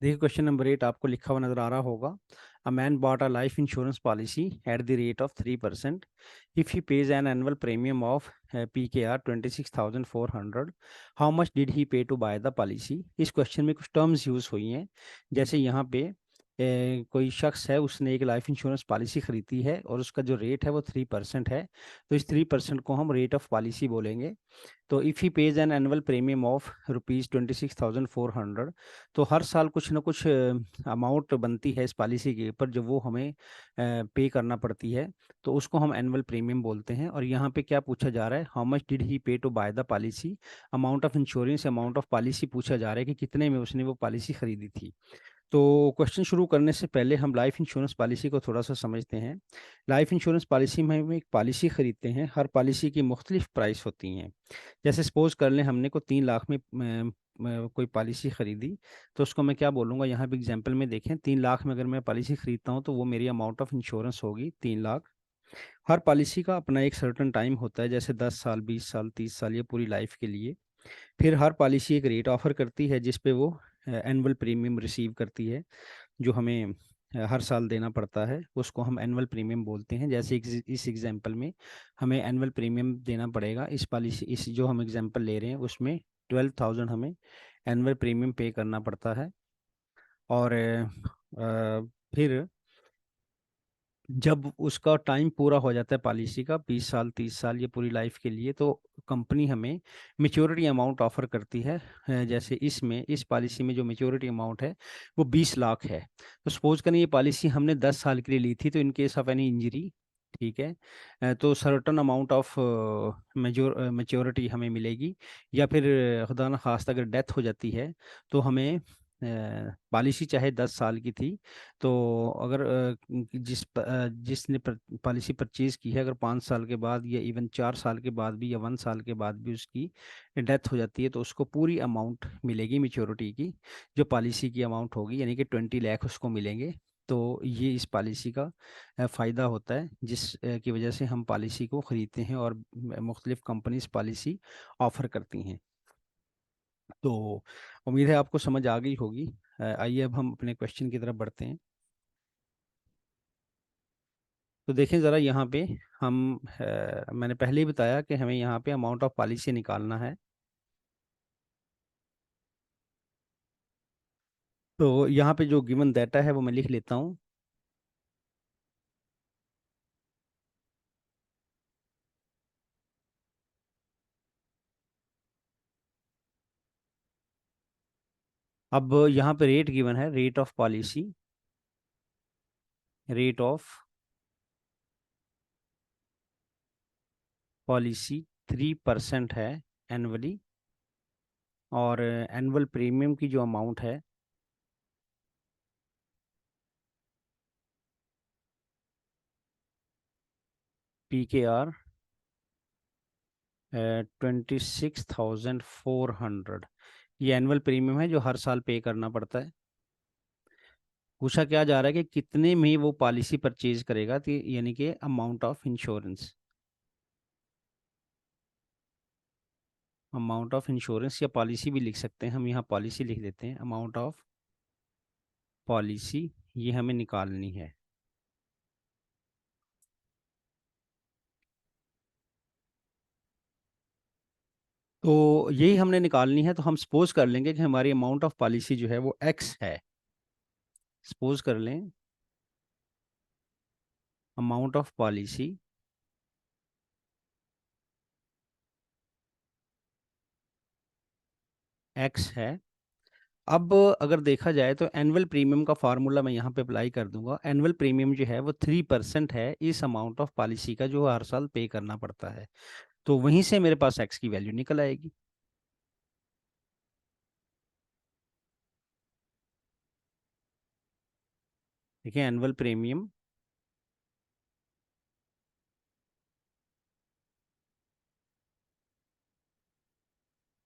देखिए question number 8 आपको लिखा हुआ नजर आ रहा होगा। A man bought a life insurance policy at the rate of 3%। If he page an annual premium of PKR 26,400, how much did he pay to buy the policy. इस question में कुछ terms use हुई हैं। जैसे यहाँ पे कोई शख्स है, उसने एक लाइफ इंश्योरेंस पॉलिसी खरीदी है और उसका जो रेट है वो 3% है। तो इस 3% को हम रेट ऑफ पॉलिसी बोलेंगे। तो if he page an annual premium of ₹26,400, तो हर साल कुछ ना कुछ अमाउंट बनती है इस पॉलिसी के ऊपर जो वो हमें पे करना पड़ती है। तो उसको हम एनुअल प्रीमियम बोलते हैं। और यहाँ पे क्या पूछा जा रहा है, how much did he pay to buy the policy. Amount of insurance, amount of policy पूछा जा रहा है कि कितने में उसने वो पॉलिसी खरीदी थी। तो क्वेश्चन शुरू करने से पहले हम लाइफ इंश्योरेंस पॉलिसी को थोड़ा सा समझते हैं। लाइफ इंश्योरेंस पॉलिसी में हम एक पॉलिसी खरीदते हैं। हर पॉलिसी की मुख्तलिफ प्राइस होती हैं। जैसे सपोज कर लें हमने को 3 लाख में कोई पॉलिसी खरीदी, तो उसको मैं क्या बोलूँगा, यहाँ पे एग्जांपल में देखें। 3 लाख में अगर मैं पॉलिसी खरीदता हूँ तो वो मेरी अमाउंट ऑफ इंश्योरेंस होगी 3 लाख। हर पॉलिसी का अपना एक सर्टन टाइम होता है, जैसे 10 साल, 20 साल, 30 साल, ये पूरी लाइफ के लिए। फिर हर पॉलिसी एक रेट ऑफर करती है जिस पे वो एनुअल प्रीमियम रिसीव करती है, जो हमें हर साल देना पड़ता है। उसको हम एनुअल प्रीमियम बोलते हैं। जैसे इस एग्जांपल में हमें एनुअल प्रीमियम देना पड़ेगा। इस पॉलिसी, इस जो हम एग्जांपल ले रहे हैं उसमें 12,000 हमें एनुअल प्रीमियम पे करना पड़ता है। और फिर जब उसका टाइम पूरा हो जाता है पॉलिसी का, 20 साल, 30 साल, ये पूरी लाइफ के लिए, तो कंपनी हमें मेच्योरिटी अमाउंट ऑफर करती है। जैसे इसमें, इस पॉलिसी में जो मेच्योरिटी अमाउंट है वो 20 लाख है। तो सपोज करें ये पॉलिसी हमने 10 साल के लिए ली थी, तो in case of any injury, ठीक है, तो सर्टन अमाउंट ऑफ मेच्योरिटी हमें मिलेगी। या फिर खुदा न खास्ता अगर डेथ हो जाती है तो हमें, पॉलिसी चाहे 10 साल की थी, तो अगर जिसने पॉलिसी परचेज की है, अगर 5 साल के बाद या इवन 4 साल के बाद भी या 1 साल के बाद भी उसकी डेथ हो जाती है, तो उसको पूरी अमाउंट मिलेगी मेच्योरिटी की, जो पॉलिसी की अमाउंट होगी, यानी कि 20 लाख उसको मिलेंगे। तो ये इस पॉलिसी का फ़ायदा होता है, जिस की वजह से हम पॉलिसी को ख़रीदते हैं और मुख्तलिफ़ कंपनीज पॉलिसी ऑफ़र करती हैं। तो उम्मीद है आपको समझ आ गई होगी। आइए अब हम अपने क्वेश्चन की तरफ बढ़ते हैं। तो देखें ज़रा यहाँ पे, हम मैंने पहले ही बताया कि हमें यहाँ पे अमाउंट ऑफ पॉलिसी निकालना है। तो यहाँ पे जो गिवन डाटा है वो मैं लिख लेता हूँ। अब यहाँ पे रेट गिवन है, rate of policy, rate of policy 3% है एनुअली। और एनुअल प्रीमियम की जो अमाउंट है, PKR 26,400, ये एनुअल प्रीमियम है जो हर साल पे करना पड़ता है। पूछा क्या जा रहा है कि कितने में वो पॉलिसी परचेज करेगा, तो यानी कि amount of insurance, amount of insurance या पॉलिसी भी लिख सकते हैं हम, यहाँ पॉलिसी लिख देते हैं। अमाउंट ऑफ पॉलिसी ये हमें निकालनी है। तो यही हमने निकालनी है। तो हम सपोज कर लेंगे कि हमारी अमाउंट ऑफ पॉलिसी जो है वो एक्स है। सपोज कर लें अमाउंट ऑफ पॉलिसी एक्स है। अब अगर देखा जाए तो एनुअल प्रीमियम का फार्मूला मैं यहाँ पे अप्लाई कर दूंगा। एनुअल प्रीमियम जो है वो 3% है इस अमाउंट ऑफ पॉलिसी का, जो हर साल पे करना पड़ता है। तो वहीं से मेरे पास एक्स की वैल्यू निकल आएगी। देखिए एनुअल प्रीमियम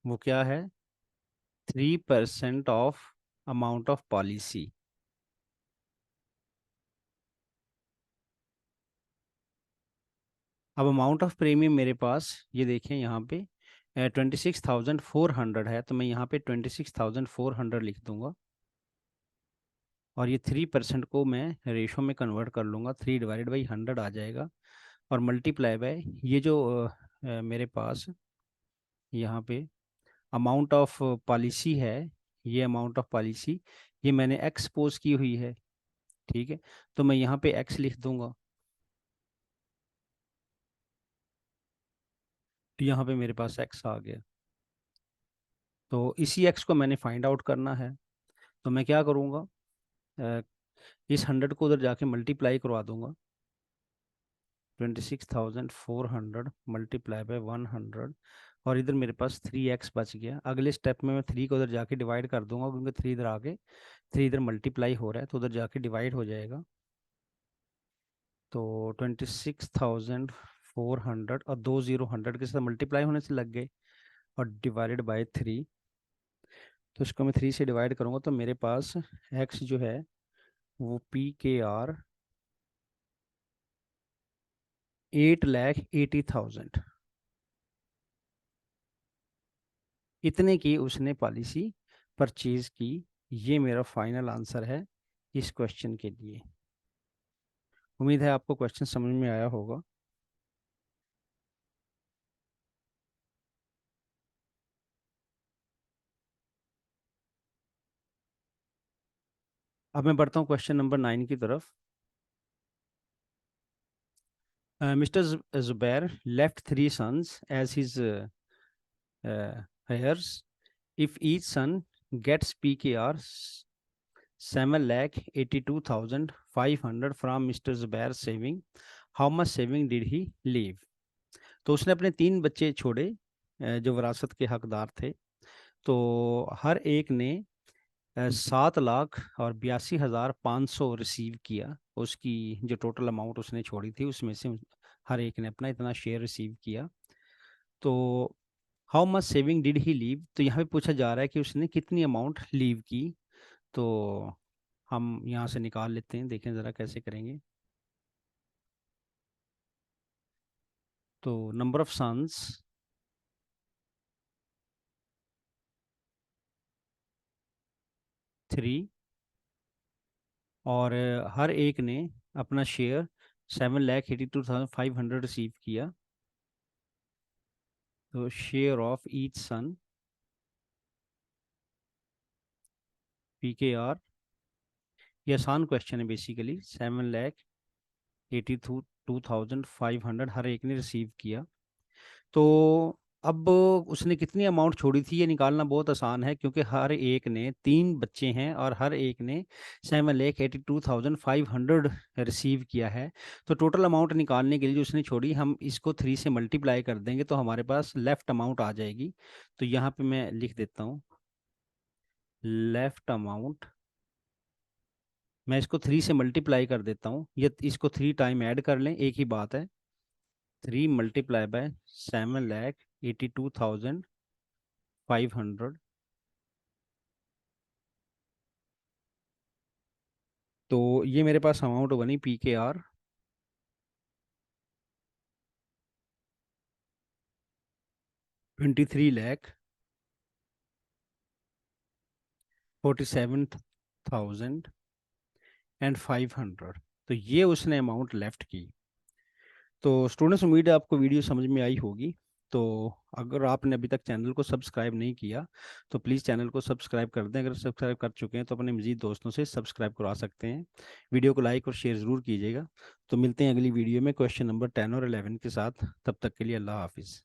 वो क्या है, 3% ऑफ अमाउंट ऑफ पॉलिसी। अब अमाउंट ऑफ प्रीमियम मेरे पास, ये देखें यहाँ पे 26,400 है, तो मैं यहाँ पे 26,400 लिख दूंगा। और ये 3% को मैं रेशो में कन्वर्ट कर लूँगा, 3/100 आ जाएगा, और मल्टीप्लाई बाय ये जो मेरे पास यहाँ पे अमाउंट ऑफ पॉलिसी है, ये अमाउंट ऑफ पॉलिसी ये मैंने एक्सपोज की हुई है, ठीक है। तो मैं यहाँ पे एक्स लिख दूंगा, तो यहाँ पे मेरे पास एक्स आ गया। तो इसी एक्स को मैंने फाइंड आउट करना है, तो मैं क्या करूँगा, अ, इस 100 को उधर जाके मल्टीप्लाई करवा दूंगा, 26,400 मल्टीप्लाई बाय 100, और इधर मेरे पास 3x बच गया। अगले स्टेप में मैं 3 को उधर जाके डिवाइड कर दूंगा, क्योंकि 3 इधर आगे, 3 इधर मल्टीप्लाई हो रहा है तो उधर जाके डिवाइड हो जाएगा। तो 26,400 और 2 0 100 के साथ मल्टीप्लाई होने से लग गए, और डिवाइडेड बाय 3, तो इसको मैं 3 से डिवाइड करूंगा तो मेरे पास x जो है वो PKR 8,80,000 इतने की उसने पॉलिसी परचेज की। ये मेरा फाइनल आंसर है इस क्वेश्चन के लिए। उम्मीद है आपको क्वेश्चन समझ में आया होगा। अब मैं बढ़ता हूँ क्वेश्चन नंबर 9 की तरफ। Mister Zubair left 3 sons as his heirs. If each son gets PKR 7,82,500 from Mr. Zubair's saving, how much saving did he leave? तो उसने अपने 3 बच्चे छोड़े जो विरासत के हकदार थे। तो हर एक ने 7,82,500 रिसीव किया। उसकी जो टोटल अमाउंट उसने छोड़ी थी उसमें से हर एक ने अपना इतना शेयर रिसीव किया। तो how much saving did he leave, तो यहाँ पे पूछा जा रहा है कि उसने कितनी अमाउंट लीव की। तो हम यहाँ से निकाल लेते हैं, देखें ज़रा कैसे करेंगे। तो नंबर ऑफ सन्स 3, और हर एक ने अपना शेयर 7,82,500 रिसीव किया। तो share of each son PKR, ये आसान क्वेश्चन है बेसिकली, 7,82,500 हर एक ने रिसीव किया। तो अब उसने कितनी अमाउंट छोड़ी थी ये निकालना बहुत आसान है, क्योंकि हर एक ने 3 बच्चे हैं और हर एक ने 7,82,500 रिसीव किया है। तो टोटल अमाउंट निकालने के लिए जो उसने छोड़ी, हम इसको 3 से मल्टीप्लाई कर देंगे तो हमारे पास लेफ्ट अमाउंट आ जाएगी। तो यहाँ पे मैं लिख देता हूँ लेफ्ट अमाउंट, मैं इसको 3 से मल्टीप्लाई कर देता हूँ, ये इसको 3 टाइम ऐड कर लें, एक ही बात है। 3 मल्टीप्लाई बाय 7,82,500, तो ये मेरे पास अमाउंट बनी PKR 23,47,500। तो ये उसने अमाउंट लेफ्ट की। तो स्टूडेंट्स, उम्मीद है आपको वीडियो समझ में आई होगी। तो अगर आपने अभी तक चैनल को सब्सक्राइब नहीं किया तो प्लीज़ चैनल को सब्सक्राइब कर दें। अगर सब्सक्राइब कर चुके हैं तो अपने मज़ीद दोस्तों से सब्सक्राइब करवा सकते हैं। वीडियो को लाइक और शेयर ज़रूर कीजिएगा। तो मिलते हैं अगली वीडियो में क्वेश्चन नंबर 10 और 11 के साथ। तब तक के लिए अल्लाह हाफिज़।